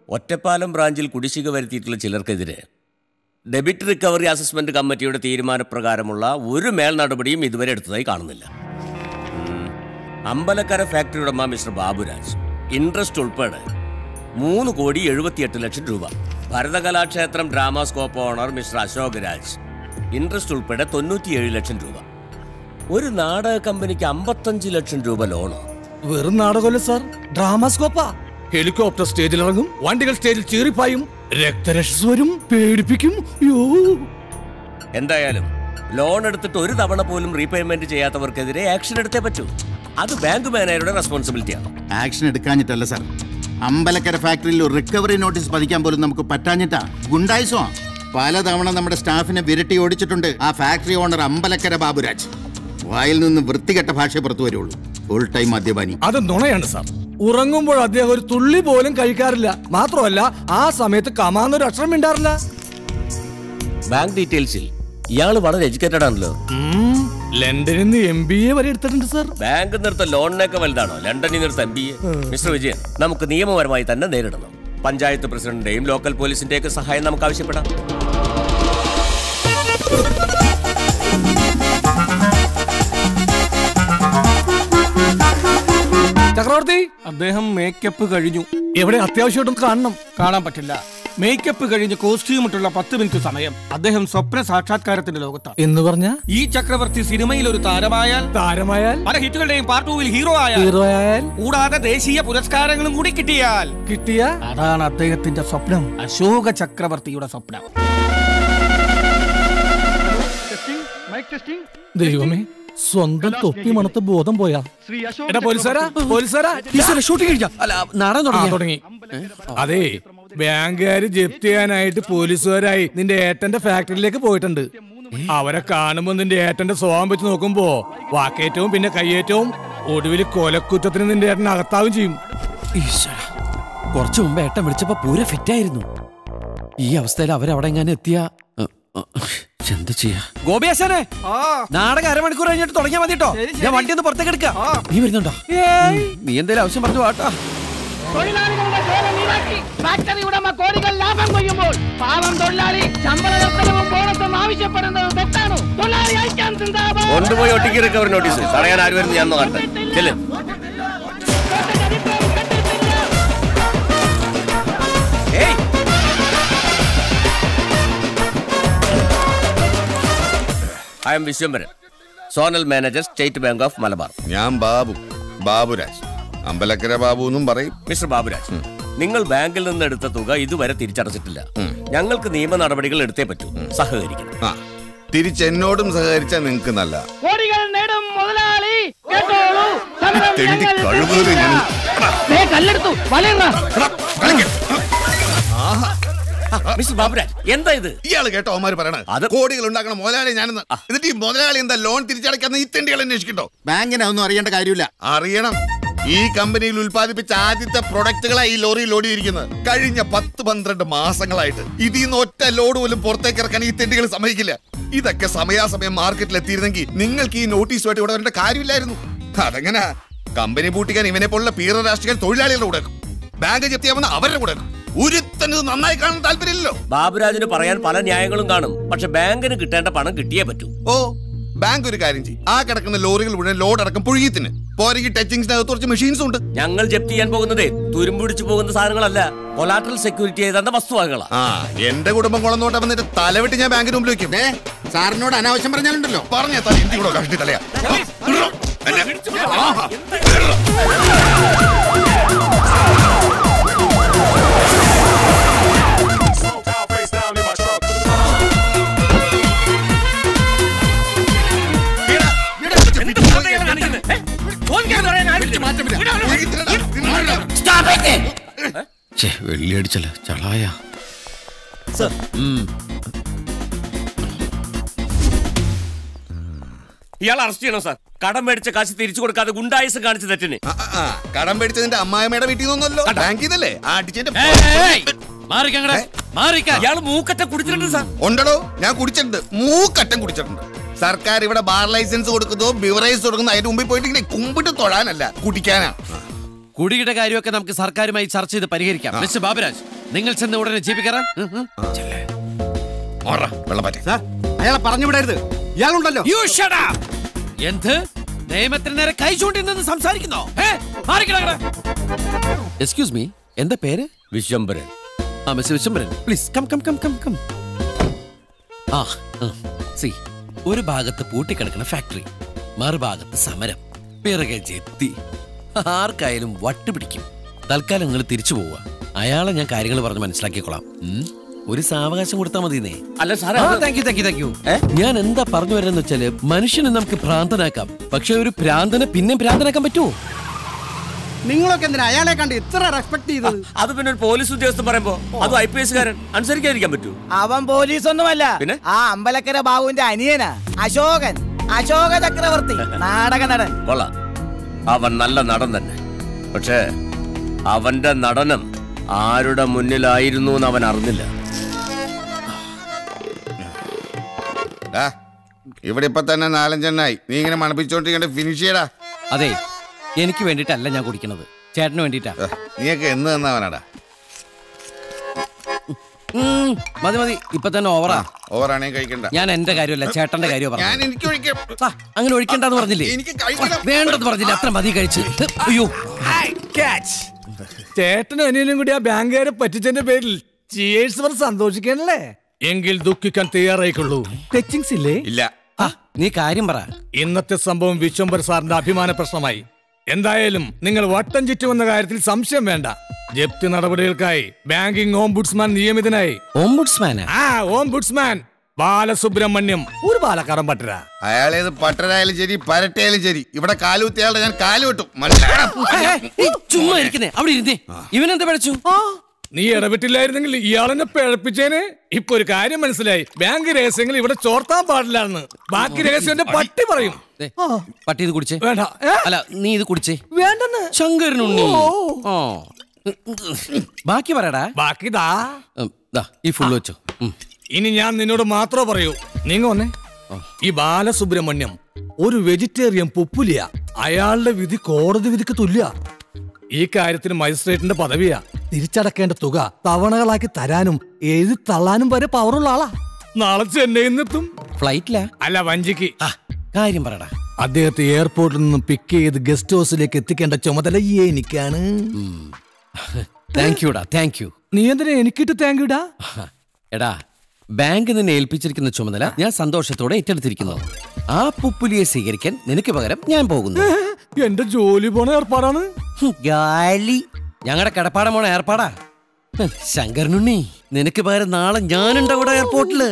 ഒറ്റപ്പാലം ബ്രാഞ്ചിൽ കുടിശ്ശിക വരുത്തിയിട്ടുള്ള ചിലർക്കെതിരെ ഡെബിറ്റ് റിക്കവറി അസസ്മെന്റ് കമ്മിറ്റിയുടെ തീരുമാനപ്രകാരമുള്ള ഒരു മേൽ നടപടിയും ഇതുവരെ എടുത്തതായി കാണുന്നില്ല. അമ്പലക്കര ഫാക്ടറി ഉടമ മിസ്റ്റർ ബാബുരാജ് ഇൻട്രസ്റ്റ് ഉൾപ്പെടെ 3,78,00,000 രൂപ. Bharathakalakshetram dramascope owner mister Ashok Raj interest ഉൾപ്പെടെ 97 ലക്ഷം രൂപ. ഒരു നാടക കമ്പനിക്ക് 55 ലക്ഷം രൂപ ലോണ്. വെറും നാടകമല്ല സാർ, ഡ്രാമാസ്കോപ്പാ. ഹെലികോപ്റ്റർ സ്റ്റേജിലിറങ്ങും, വണ്ടികൾ സ്റ്റേജിൽ ചീറിപ്പായും, രക്തരക്ഷസ്വരും പേടിപ്പിക്കും. എന്തായാലും ലോൺ എടുത്തിട്ട് ഒരു തവണ പോലും റീപേയ്മെന്റ് ചെയ്യാത്തവർക്കെതിരെ ആക്ഷൻ എടുത്തേ പറ്റൂ. അത് ബാങ്ക് മാനേജറുടെ റെസ്പോൺസിബിലിറ്റിയാണ്. ആക്ഷൻ എടുക്കാഞ്ഞിട്ടല്ല സാർ, അമ്പലക്കര ഫാക്ടറിയിൽ ഒരു റിക്കവറി നോട്ടീസ് പതിക്കാൻ പോലും നമുക്ക് പറ്റാഞ്ഞിട്ടാ. ഗുണ്ടായിസോ പലതവണ നമ്മുടെ സ്റ്റാഫിനെ വിരട്ടി ഓടിച്ചിട്ടുണ്ട് ആ ഫാക്ടറി ഓണർ അമ്പലക്കര ബാബുരാജ്. വായിൽ നിന്ന് വൃത്തികെട്ട ഭാഷ പുറത്തു വരുള്ളൂ. ഫുൾ ടൈം മദ്യപാനി. അത് നുണയാണ് സാർ. ഉറങ്ങുമ്പോൾ അദ്ദേഹം ഒരു തുള്ളി പോലും കഴിക്കാറില്ല. മാത്രമല്ല ആ സമയത്ത് കമാന്നൊരു അക്ഷരം മിണ്ടാറില്ല. ബാങ്ക് ഡീറ്റെയിൽസിൽ ഇയാള് വളരെ എഡ്യൂക്കേറ്റഡ് ആണല്ലോ. ലണ്ടനിൽ നിന്ന് MBA വരെ എടുത്തിട്ടുണ്ട് സാർ. ബാങ്ക് നിർത്ത ലോണിനൊക്കെ വലുതാണോ ലണ്ടനിൽ നിർത്ത MBA? മിസ്റ്റർ വിജയൻ, നമുക്ക് നിയമപരമായി തന്നെ നേരിടണം. പഞ്ചായത്ത് പ്രസിഡന്റിന്റെയും ലോക്കൽ പോലീസിന്റെയൊക്കെ സഹായം നമുക്ക് ആവശ്യപ്പെടാം. ചക്രവർത്തി, അദ്ദേഹം മേക്കപ്പ് കഴിഞ്ഞു. എവിടെ അത്യാവശ്യമായിട്ടും കാണാൻ പറ്റില്ല. മേക്കപ്പ് കഴിഞ്ഞ് കോസ്റ്റ്യൂം ഇട്ടുള്ള 10 മിനിറ്റ് സമയം അദ്ദേഹം സ്വപ്ന സാക്ഷാത്കാരത്തിന്റെ ലോകത്താണ്. എന്ന് പറഞ്ഞ ഈ ചക്രവർത്തി സിനിമയിൽ ഒരു താരമായാൽ പല ഹിറ്റുകളുടെയും പാർട്ട് 2 ഹീറോ ആയാൽ കൂടാതെ ദേശീയ പുരസ്കാരങ്ങളും കൂടി കിട്ടിയ അതാണ് അദ്ദേഹത്തിന്റെ സ്വപ്നം. അശോക ചക്രവർത്തിയുടെ സ്വപ്നം. ദൈവമേ, സ്വന്തം തൊപ്പി മണത്ത് ബോധം പോയാ. ഷൂട്ടിംഗ് തുടങ്ങി. അതെ, ബാങ്കുകാര് ജപ്തി ചെയ്യാനായിട്ട് പോലീസുകാരായി നിന്റെ ഏട്ടന്റെ ഫാക്ടറിയിലേക്ക് പോയിട്ടുണ്ട്. അവരെ കാണുമ്പോ നിന്റെ ഏട്ടന്റെ സ്വഭാവം വെച്ച് നോക്കുമ്പോ വാക്കേറ്റവും പിന്നെ കയ്യേറ്റവും ഒടുവിൽ കൊലക്കുറ്റത്തിന് നിന്റെ ഏട്ടൻ അകത്താവും ചെയ്യും. കുറച്ചു മുമ്പ് ഏട്ടൻ വിളിച്ചപ്പോ പൂര ഫിറ്റായിരുന്നു. ഈ അവസ്ഥയിൽ അവരവിടെ എങ്ങനെ എത്തിയ എന്താ ചെയ്യാ? ഗോപിയാശാനെ, നാടകം അരമണിക്കൂർ കഴിഞ്ഞിട്ട് തുടങ്ങിയാൽ മതി കേട്ടോ. ഞാൻ വണ്ടി ഒന്ന് പുറത്തേക്ക് എടുക്കാം. നീ വരുന്നുണ്ടോ? നീ എന്തേലും ആവശ്യം പറഞ്ഞു വാട്ടാ. തൊഴിലാളികളുടെ ജോലി ഫാക്ടറി ഉടമ കോടികൾ ലാഭം കൊയ്യുമ്പോൾ പാവം തൊഴിലാളി ശമ്പളവും ബോണസും ആവശ്യപ്പെടുന്നത് തെറ്റാണോ? തൊഴിലാളി ഐക്യം സിന്ദാബാദ്. കൊണ്ടുപോയി ഒട്ടിക്ക് റിക്കവറി നോട്ടീസ് തടയാൻ ആര് വരുന്നു ഞാൻ നോക്കട്ടെ. I am Vishwambharan, zonal manager, State Bank of Malabar. ഞാൻ ബാബുരാജ്, അമ്പലക്കര ബാബു എന്നും പറയും. മിസ്റ്റർ ബാബുരാജ്, നിങ്ങൾ ബാങ്കിൽ നിന്ന് എടുത്ത തുക ഇതുവരെ തിരിച്ചടച്ചിട്ടില്ല. ഞങ്ങൾക്ക് നിയമ നടപടികൾ എടുത്തേ പറ്റൂ. സഹകരിക്കണം. തിരിച്ചെന്നോടും സഹകരിച്ചാൽ നിങ്ങൾക്ക് നല്ല. മിസ്റ്റർ ബാബുരാജ്, എന്താ ഇത്? ഇയാള് കേട്ടോ അവന്മാര് പറയണത്? അത് കോടികൾ ഉണ്ടാക്കണം മുതലാളി ഞാനെന്ന്. എന്നിട്ട് ഈ മുതലാളി എന്താ ലോൺ തിരിച്ചടയ്ക്കാന്ന് ഈ തെണ്ടികൾ അന്വേഷിക്കട്ടോ? ബാങ്കിനെ ഒന്നും അറിയേണ്ട കാര്യമില്ല. അറിയണം. ഈ കമ്പനിയിൽ ഉൽപ്പാദിപ്പിച്ച ആദ്യത്തെ പ്രൊഡക്റ്റുകളായി ഈ ലോറിയിൽ ഓടിയിരിക്കുന്നത്. കഴിഞ്ഞ 10-12 മാസങ്ങളായിട്ട് ഇതിന്ന് ഒറ്റ ലോഡ് പോലും പുറത്തേക്ക് ഇറക്കാൻ ഈ തെണ്ടികൾ സമ്മതിക്കില്ല. ഇതൊക്കെ സമയാസമയം മാർക്കറ്റിൽ എത്തിയിരുന്നെങ്കിൽ നിങ്ങൾക്ക് ഈ നോട്ടീസുമായിട്ട് ഇവിടെ വരേണ്ട കാര്യമില്ലായിരുന്നു. അതെങ്ങനെ? കമ്പനി പൂട്ടിക്കാൻ ഇവനെ പോലുള്ള പീറ രാഷ്ട്രീയ തൊഴിലാളികളുടെ കൂടെ ബാങ്ക് ജപ്തിയാവുന്ന അവരുടെ കൂടെ ഒരുത്തന് നന്നായി കാണാൻ താല്പര്യമില്ലല്ലോ. ബാബുരാജിന് പറയാൻ പല ന്യായങ്ങളും കാണും. പക്ഷെ ബാങ്കിന് കിട്ടേണ്ട പണം കിട്ടിയേ പറ്റൂ. ഓ, ബാങ്ക് ഒരു കാര്യം ചെയ്യും. ആ കിടക്കുന്ന ലോറികൾ മുഴുവൻ ലോഡ് അടക്കം പുഴുകിത്തിന് പോരെങ്കിൽ ടച്ചിങ്സിനകത്ത് കുറച്ച് മെഷീൻസ് ഉണ്ട്. ഞങ്ങൾ ജപ്തി ചെയ്യാൻ പോകുന്നതേ തുരുമ്പിടിച്ചു പോകുന്ന സാധനങ്ങളല്ല, കൊലാട്രൽ സെക്യൂരിറ്റി ചെയ്ത വസ്തുവകകളാ. എന്റെ കുടുംബം കുളന്നോട്ടെ വന്നിട്ട് തലവിട്ട് ഞാൻ ബാങ്കിന് മുമ്പിൽ വെക്കും. സാറിനോട് അനാവശ്യം പറഞ്ഞാലുണ്ടല്ലോ. പറഞ്ഞ കഷ്ടി തലയാ. വെള്ളിയടിച്ചല്ല ചളായ. ഇയാൾ അറസ്റ്റ് ചെയ്യണം സാർ. കടം മേടിച്ച കാശ് തിരിച്ചു കൊടുക്കാതെ ഗുണ്ടായിസം കാണിച്ച തെറ്റിന്. കടം മേടിച്ചതിന്റെ അമ്മായിമ്മയുടെ വീട്ടിൽ നിന്നല്ലോ, ബാങ്കിൽ നിന്നല്ലേ? ഇയാൾ മൂക്കറ്റം കുടിച്ചിട്ടുണ്ട് സാർ. ഉണ്ടോ? ഞാൻ കുടിച്ചിട്ടുണ്ട്, മൂക്കറ്റം കുടിച്ചിട്ടുണ്ട്. സർക്കാർ ഇവിടെ ബാർ ലൈസൻസ് കൊടുക്കുന്നതോ ബിവറേജ് കൊടുക്കുന്നതോ അതിന് മുമ്പിൽ പോയിട്ട് ഇങ്ങനെ കുമ്പിട്ട് തൊഴാനല്ല, കുടിക്കാനാ. കുടിയുടെ കാര്യമൊക്കെ നമുക്ക് സർക്കാരുമായി ചർച്ച ചെയ്ത് പരിഹരിക്കാം. മിസ്റ്റർ ബാബുരാജ്, നിങ്ങൾ ചെന്ന് ഉടനെ ജീവിക്കാറാ. സാർ അയാളെ പറഞ്ഞു വിടരുത്, ഇയാളുണ്ടല്ലോ. എന്ത് നിയമത്തിന് നേരെ കൈ ചൂണ്ടി നിന്ന് സംസാരിക്കുന്നോ? എക്സ്ക്യൂസ് മീ, എന്താ പേര്? വിശ്വംഭരൻ. ആ mister Vishwambharan, please come come come come come. ആ സി, ഒരു ഭാഗത്ത് പൂട്ടിക്കിടക്കുന്ന ഫാക്ടറി, മറുഭാഗത്ത് സമരം, പിറകെ ജപ്തി. ആർക്കായാലും വട്ടുപിടിക്കും. തൽക്കാലം നിങ്ങൾ തിരിച്ചു പോവുക. അയാളെ ഞാൻ കാര്യങ്ങൾ പറഞ്ഞ് മനസ്സിലാക്കിക്കൊള്ളാം. ഒരു സാവകാശം കൊടുത്താൽ മതിന്നേ. അല്ല സാറേ, താങ്ക് യു. ഞാൻ എന്താ പറഞ്ഞു വരുന്നത് വെച്ചാല്, മനുഷ്യനെ നമുക്ക് ഭ്രാന്തനാക്കാം, പക്ഷെ ഒരു ഭ്രാന്തനെ പിന്നെ ഭ്രാന്തനാക്കാൻ പറ്റുമോ? നിങ്ങളൊക്കെ എന്തിനാ അയാളെ കണ്ട് ഇത്ര റെസ്പെക്ട് ചെയ്തത്? അത് പിന്നെ ഒരു പോലീസ് ഉദ്യോഗസ്ഥൻ പറയുമ്പോ അത് IPS കാരൻ അനുസരിക്കാതിരിക്കാൻ പറ്റൂ? അവൻ പോലീസ് ഒന്നുമല്ല, പിന്നെ ആ അമ്പലക്കര ബാബുവിന്റെ അനിയനാ അശോകൻ, അശോക ചക്രവർത്തി, നാടക നടൻ. കൊള്ളാം, അവൻ നല്ല നടൻ തന്നെ. പക്ഷേ അവന്റെ നടനം ആരുടെ മുന്നിലായിരുന്നു എന്ന് അവൻ അറിഞ്ഞില്ല. ഇവിടെ ഇപ്പൊ തന്നെ 4-5 നീ ഇങ്ങനെ മണപ്പിച്ചോണ്ടിരിക്കണ്ട, ഫിനിഷ് ചെയ്യടാ. അതെ, എനിക്ക് വേണ്ടിട്ടല്ല ഞാൻ കുടിക്കണത്, ചേട്ടന് വേണ്ടിട്ടാ. നീയൊക്കെ എന്ന് തന്നവനാടാ. മതി മതി, ഇപ്പൊ തന്നെ ഓവറാ. ഓവറാണെങ്കിൽ കഴിക്കണ്ട. ഞാൻ എന്റെ കാര്യമല്ല ചേട്ടന്റെ കാര്യം പറഞ്ഞു. അങ്ങനെ ഒഴിക്കണ്ടെന്ന് പറഞ്ഞില്ലേ? എനിക്ക് കഴിക്കണം. വേണ്ടെന്ന് പറഞ്ഞില്ലേ? അത്ര മതി കഴിച്ച്. അയ്യോ, ചേട്ടനും അനിയനും കൂടി ആ ബാങ്കുകാരെ പറ്റിച്ചതിന്റെ പേരിൽ ചിയേഴ്സ് പറഞ്ഞ് സന്തോഷിക്കാനല്ലേ? എങ്കിൽ ദുഃഖിക്കാൻ തയ്യാറായിക്കൊള്ളൂ. ടച്ചിങ്സ് ഇല്ലേ? ഇല്ല. നീ കാര്യം പറ. ഇന്നത്തെ സംഭവം വിശ്വംഭർ സാറിന്റെ അഭിമാന പ്രശ്നമായി. എന്തായാലും നിങ്ങൾ വട്ടം ചുറ്റുമെന്ന കാര്യത്തിൽ സംശയം വേണ്ട. ജപ്തി നടപടികൾക്കായി ബാങ്കിംഗ് ഓംബുഡ്സ്മാൻ നിയമിതനായി. ഓംബുഡ്സ്മാനാ? ഓംബുഡ്സ്മാൻ ബാലസുബ്രഹ്മണ്യം. ഒരു പാലക്കാരൻ പട്ടര. അയാളേത് പട്ടരായാലും ശരി പരട്ടയാലും ശരി, ഇവിടെ കാലുകുത്തിയാളുടെ ഞാൻ കാല് വെട്ടും. ചുമ്മാ ഇരിക്കുന്നേ, അവിടെ ഇരുന്നേ. ഇവനെന്താ പഠിച്ചു? നീ ഇടപെട്ടില്ലായിരുന്നെങ്കിൽ ഇയാളെന്നെ പിഴപ്പിച്ചേനെ. ഇപ്പൊ ഒരു കാര്യം മനസ്സിലായി, ബാങ്ക് രഹസ്യങ്ങൾ ഇവിടെ ചോർത്താൻ പാടില്ലാന്ന്. ബാക്കി രഹസ്യം പട്ടി പറയും. പട്ടി ഇത് കുടിച്ചേ. വേണ്ട. അല്ല, നീ ഇത് കുടിച്ചേ. വേണ്ടെന്ന്. ശങ്കരനുണ്ണി. ബാക്കി പറയടാ. ബാക്കി ദാ ഈ ഫുള്ള് വെച്ചോ. ഇനി ഞാൻ നിന്നോട് മാത്രമേ പറയൂ. നീങ്ങ വന്നേ. ഈ ബാലസുബ്രഹ്മണ്യം ഒരു വെജിറ്റേറിയൻ പുപ്പുലിയ. അയാളുടെ വിധി കോടതി വിധിക്ക് തുല്യ. ഈ കാര്യത്തിന് മജിസ്ട്രേറ്റിന്റെ പദവിയാ. തിരിച്ചടക്കേണ്ട തുക തവണകളാക്കി തരാനും എഴുതി തള്ളാനും വരെ പവറുള്ള ആളാ. നാളെ ചെന്നൈയിൽ നിന്നെത്തും. ഫ്ലൈറ്റിലാ? അല്ല, വഞ്ചിക്ക്. കാര്യം പറയടാ. അദ്ദേഹത്തെ എയർപോർട്ടിൽ നിന്നും പിക്ക് ചെയ്ത് ഗസ്റ്റ് ഹൗസിലേക്ക് എത്തിക്കേണ്ട ചുമതല എനിക്കാണ്. താങ്ക് യുടാ, താങ്ക് യു. നീ എന്തിനാ എനിക്കിട്ട് താങ്ക് യുടാ? എടാ, ബാങ്ക് നിന്നെ ഏൽപ്പിച്ചിരിക്കുന്ന ചുമതല ഞാൻ സന്തോഷത്തോടെ ഏറ്റെടുത്തിരിക്കുന്നു. ആ പുപ്പുലിയെ സ്വീകരിക്കാൻ നിനക്ക് പകരം ഞാൻ പോകുന്നു. എന്റെ ജോലി പോണ ഏർപ്പാടാണ്. ഞങ്ങളുടെ കിടപ്പാടം പോണ ഏർപ്പാടാ. ശങ്കരനുണ്ണി, നിനക്ക് പകരം നാളെ ഞാനുണ്ടാവും എയർപോർട്ടില്.